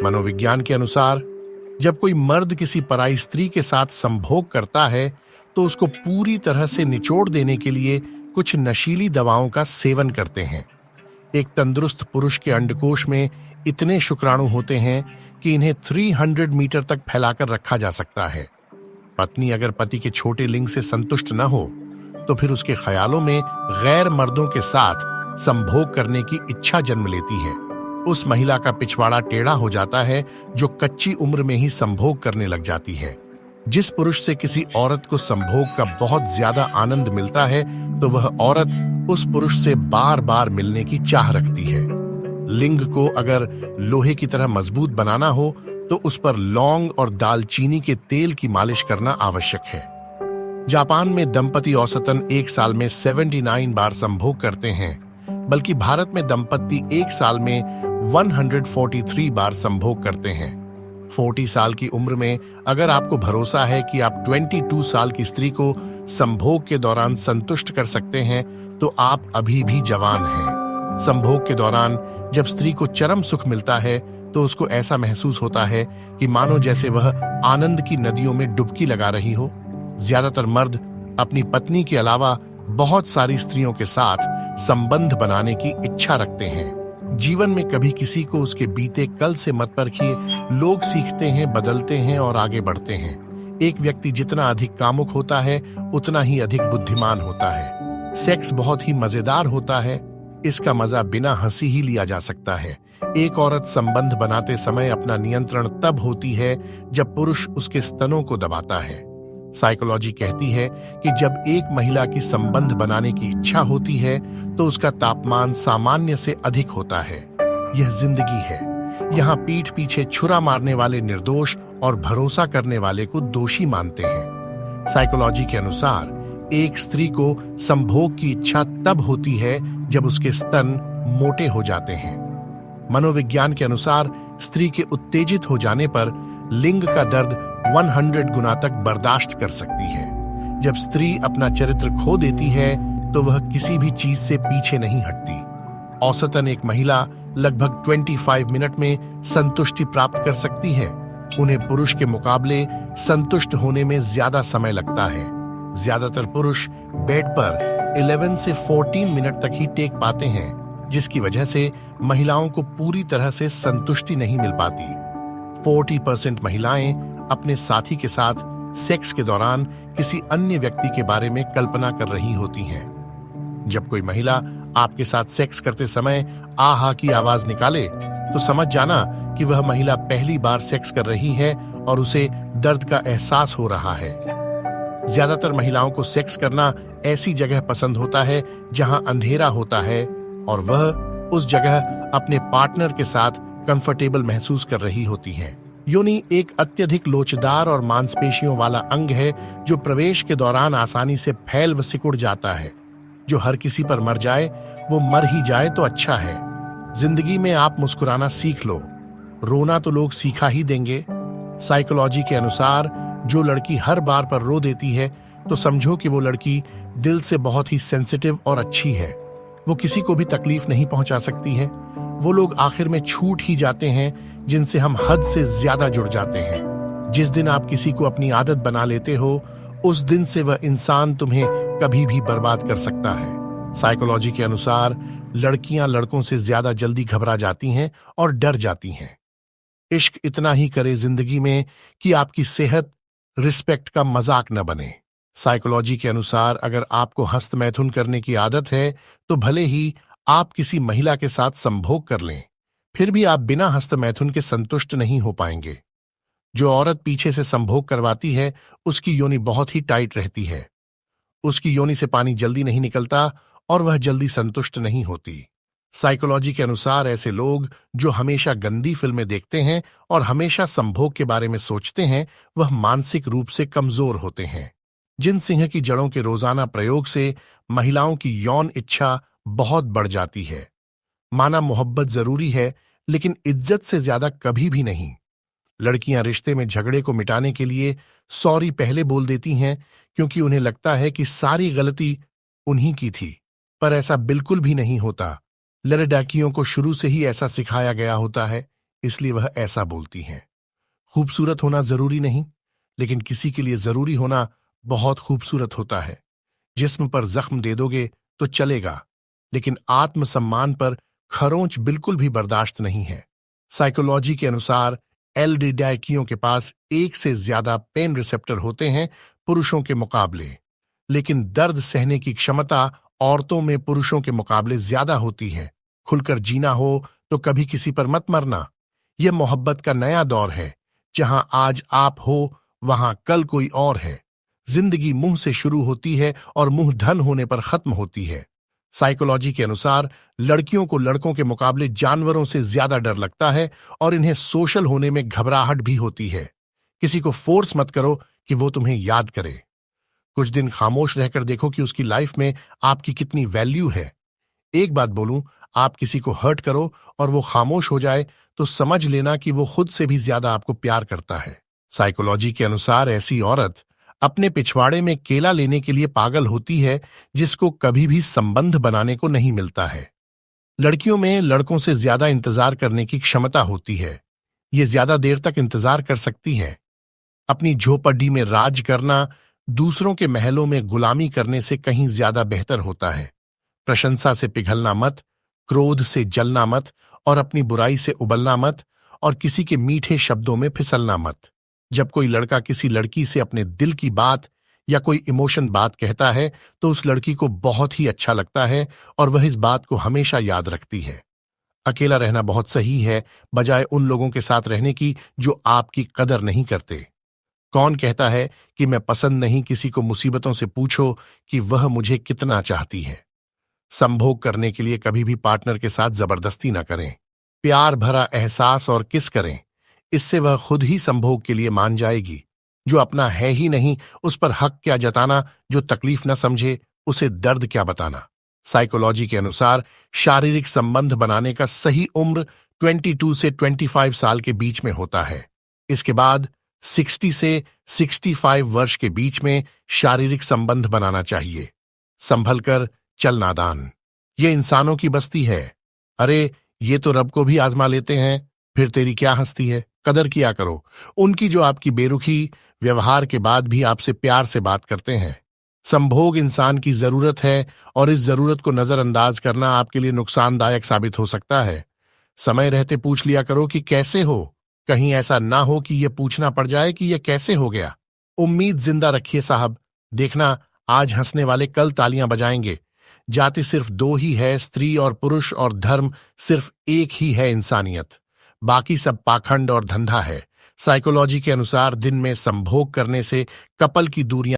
मनोविज्ञान के अनुसार जब कोई मर्द किसी पराई स्त्री के साथ संभोग करता है तो उसको पूरी तरह से निचोड़ देने के लिए कुछ नशीली दवाओं का सेवन करते हैं। एक तंदुरुस्त पुरुष के अंडकोश में इतने शुक्राणु होते हैं कि इन्हें 300 मीटर तक फैलाकर रखा जा सकता है। पत्नी अगर पति के छोटे लिंग से संतुष्ट न हो तो फिर उसके ख्यालों में गैर मर्दों के साथ संभोग करने की इच्छा जन्म लेती है। उस महिला का पिछवाड़ा टेढ़ा हो जाता है जो कच्ची उम्र में ही संभोग करने लग जाती है। जिस पुरुष से किसी औरत को संभोग का बहुत ज्यादा आनंद मिलता है तो वह औरत उस पुरुष से बार बार मिलने की चाह रखती है। लिंग को अगर लोहे की तरह मजबूत बनाना हो तो उस पर लौंग और दालचीनी के तेल की मालिश करना आवश्यक है। जापान में दंपति औसतन एक साल में 79 बार संभोग करते हैं, बल्कि भारत में दंपति एक साल में 143 बार संभोग करते हैं। 40 साल की उम्र में अगर आपको भरोसा है कि आप 22 साल की स्त्री को संभोग के दौरान संतुष्ट कर सकते हैं तो आप अभी भी जवान हैं। संभोग के दौरान जब स्त्री को चरम सुख मिलता है तो उसको ऐसा महसूस होता है कि मानो जैसे वह आनंद की नदियों में डुबकी लगा रही हो। ज्यादातर मर्द अपनी पत्नी के अलावा बहुत सारी स्त्रियों के साथ संबंध बनाने की इच्छा रखते हैं। जीवन में कभी किसी को उसके बीते कल से मत परखिए। लोग सीखते हैं, बदलते हैं और आगे बढ़ते हैं। एक व्यक्ति जितना अधिक कामुक होता है उतना ही अधिक बुद्धिमान होता है। सेक्स बहुत ही मजेदार होता है। इसका मजा बिना हंसी ही लिया जा सकता है। एक औरत संबंध बनाते समय अपना नियंत्रण तब होती है जब पुरुष उसके स्तनों को दबाता है। साइकोलॉजी कहती है कि जब एक महिला की संबंध बनाने की इच्छा होती है तो उसका तापमान सामान्य से अधिक होता है। यह जिंदगी है। यहाँ पीठ पीछे छुरा मारने वाले निर्दोष और भरोसा करने वाले को दोषी मानते हैं। साइकोलॉजी के अनुसार एक स्त्री को संभोग की इच्छा तब होती है जब उसके स्तन मोटे हो जाते हैं। मनोविज्ञान के अनुसार स्त्री के उत्तेजित हो जाने पर लिंग का दर्द 100 गुना तक बर्दाश्त कर सकती है। जब स्त्री अपना चरित्र खो देती है तो वह किसी भी चीज से पीछे नहीं हटती। औसतन एक महिला लगभग 25 मिनट में संतुष्टि प्राप्त कर सकती है। उन्हें पुरुष के मुकाबले संतुष्ट होने में ज्यादा समय लगता है। ज्यादातर पुरुष बेड पर 11 से 14 मिनट तक ही टेक पाते हैं, जिसकी वजह से महिलाओं को पूरी तरह से संतुष्टि नहीं मिल पाती। 40% महिलाएं अपने साथी के साथ सेक्स के दौरान किसी अन्य व्यक्ति के बारे में कल्पना कर रही होती हैं। जब कोई महिला आपके साथ सेक्स करते समय आहा की आवाज निकाले तो समझ जाना कि वह महिला पहली बार सेक्स कर रही है और उसे दर्द का एहसास हो रहा है। ज्यादातर महिलाओं को सेक्स करना ऐसी जगह पसंद होता है जहां अंधेरा होता है और वह उस जगह अपने पार्टनर के साथ कंफर्टेबल महसूस कर रही होती हैं। योनि एक अत्यधिक लोचदार और मांसपेशियों वाला अंग है जो प्रवेश के दौरान आसानी से फैल व सिकुड़ जाता है। जो हर किसी पर मर जाए वो मर ही जाए तो अच्छा है। जिंदगी में आप मुस्कुराना सीख लो, रोना तो लोग सीखा ही देंगे। साइकोलॉजी के अनुसार जो लड़की हर बार पर रो देती है तो समझो कि वो लड़की दिल से बहुत ही सेंसिटिव और अच्छी है। वो किसी को भी तकलीफ नहीं पहुंचा सकती है। वो लोग आखिर में छूट ही जाते हैं जिनसे हम हद से ज्यादा जुड़ जाते हैं। जिस दिन आप किसी को अपनी आदत बना लेते हो उस दिन से वह इंसान तुम्हें कभी भी बर्बाद कर सकता है। साइकोलॉजी के अनुसार लड़कियां लड़कों से ज्यादा जल्दी घबरा जाती हैं और डर जाती हैं। इश्क इतना ही करे जिंदगी में कि आपकी सेहत रिस्पेक्ट का मजाक न बने। साइकोलॉजी के अनुसार अगर आपको हस्त मैथुन करने की आदत है तो भले ही आप किसी महिला के साथ संभोग कर लें, फिर भी आप बिना हस्त मैथुन के संतुष्ट नहीं हो पाएंगे। जो औरत पीछे से संभोग करवाती है उसकी योनि बहुत ही टाइट रहती है। उसकी योनि से पानी जल्दी नहीं निकलता और वह जल्दी संतुष्ट नहीं होती। साइकोलॉजी के अनुसार ऐसे लोग जो हमेशा गंदी फिल्में देखते हैं और हमेशा संभोग के बारे में सोचते हैं वह मानसिक रूप से कमजोर होते हैं। जिन सिंह की जड़ों के रोजाना प्रयोग से महिलाओं की यौन इच्छा बहुत बढ़ जाती है। माना मोहब्बत जरूरी है लेकिन इज्जत से ज्यादा कभी भी नहीं। लड़कियां रिश्ते में झगड़े को मिटाने के लिए सॉरी पहले बोल देती हैं क्योंकि उन्हें लगता है कि सारी गलती उन्हीं की थी, पर ऐसा बिल्कुल भी नहीं होता। लड़कियों को शुरू से ही ऐसा सिखाया गया होता है। इसलिए वह ऐसा बोलती हैं। खूबसूरत होना जरूरी नहीं, लेकिन किसी के लिए जरूरी होना बहुत खूबसूरत होता है। जिस्म पर जख्म दे दोगे तो चलेगा, लेकिन आत्मसम्मान पर खरोंच बिल्कुल भी बर्दाश्त नहीं है। साइकोलॉजी के अनुसार एलडीडाइकियों के पास एक से ज्यादा पेन रिसेप्टर होते हैं पुरुषों के मुकाबले, लेकिन दर्द सहने की क्षमता औरतों में पुरुषों के मुकाबले ज्यादा होती है। खुलकर जीना हो तो कभी किसी पर मत मरना। यह मोहब्बत का नया दौर है, जहां आज आप हो वहां कल कोई और है। जिंदगी मुंह से शुरू होती है और मुंह धन होने पर खत्म होती है। साइकोलॉजी के अनुसार लड़कियों को लड़कों के मुकाबले जानवरों से ज्यादा डर लगता है और इन्हें सोशल होने में घबराहट भी होती है। किसी को फोर्स मत करो कि वो तुम्हें याद करे। कुछ दिन खामोश रहकर देखो कि उसकी लाइफ में आपकी कितनी वैल्यू है। एक बात बोलूं, आप किसी को हर्ट करो और वो खामोश हो जाए तो समझ लेना कि वो खुद से भी ज्यादा आपको प्यार करता है। साइकोलॉजी के अनुसार ऐसी औरत अपने पिछवाड़े में केला लेने के लिए पागल होती है, जिसको कभी भी संबंध बनाने को नहीं मिलता है। लड़कियों में लड़कों से ज्यादा इंतजार करने की क्षमता होती है। ये ज्यादा देर तक इंतजार कर सकती है। अपनी झोपड़ी में राज करना दूसरों के महलों में गुलामी करने से कहीं ज्यादा बेहतर होता है। प्रशंसा से पिघलना मत, क्रोध से जलना मत और अपनी बुराई से उबलना मत और किसी के मीठे शब्दों में फिसलना मत। जब कोई लड़का किसी लड़की से अपने दिल की बात या कोई इमोशन बात कहता है तो उस लड़की को बहुत ही अच्छा लगता है और वह इस बात को हमेशा याद रखती है। अकेला रहना बहुत सही है, बजाय उन लोगों के साथ रहने की जो आपकी कदर नहीं करते। कौन कहता है कि मैं पसंद नहीं किसी को? मुसीबतों से पूछो कि वह मुझे कितना चाहती है। संभोग करने के लिए कभी भी पार्टनर के साथ जबरदस्ती न करें। प्यार भरा एहसास और किस करें, इससे वह खुद ही संभोग के लिए मान जाएगी। जो अपना है ही नहीं उस पर हक क्या जताना, जो तकलीफ न समझे उसे दर्द क्या बताना। साइकोलॉजी के अनुसार शारीरिक संबंध बनाने का सही उम्र 22 से 25 साल के बीच में होता है। इसके बाद 60 से 65 वर्ष के बीच में शारीरिक संबंध बनाना चाहिए। संभल कर चल नादान, ये इंसानों की बस्ती है। अरे ये तो रब को भी आजमा लेते हैं, फिर तेरी क्या हस्ती है? कदर किया करो उनकी जो आपकी बेरुखी व्यवहार के बाद भी आपसे प्यार से बात करते हैं। संभोग इंसान की जरूरत है और इस जरूरत को नजरअंदाज करना आपके लिए नुकसानदायक साबित हो सकता है। समय रहते पूछ लिया करो कि कैसे हो, कहीं ऐसा ना हो कि यह पूछना पड़ जाए कि यह कैसे हो गया। उम्मीद जिंदा रखिए साहब, देखना आज हंसने वाले कल तालियां बजाएंगे। जाति सिर्फ दो ही है, स्त्री और पुरुष, और धर्म सिर्फ एक ही है, इंसानियत। बाकी सब पाखंड और धंधा है। साइकोलॉजी के अनुसार दिन में संभोग करने से कपल की दूरियां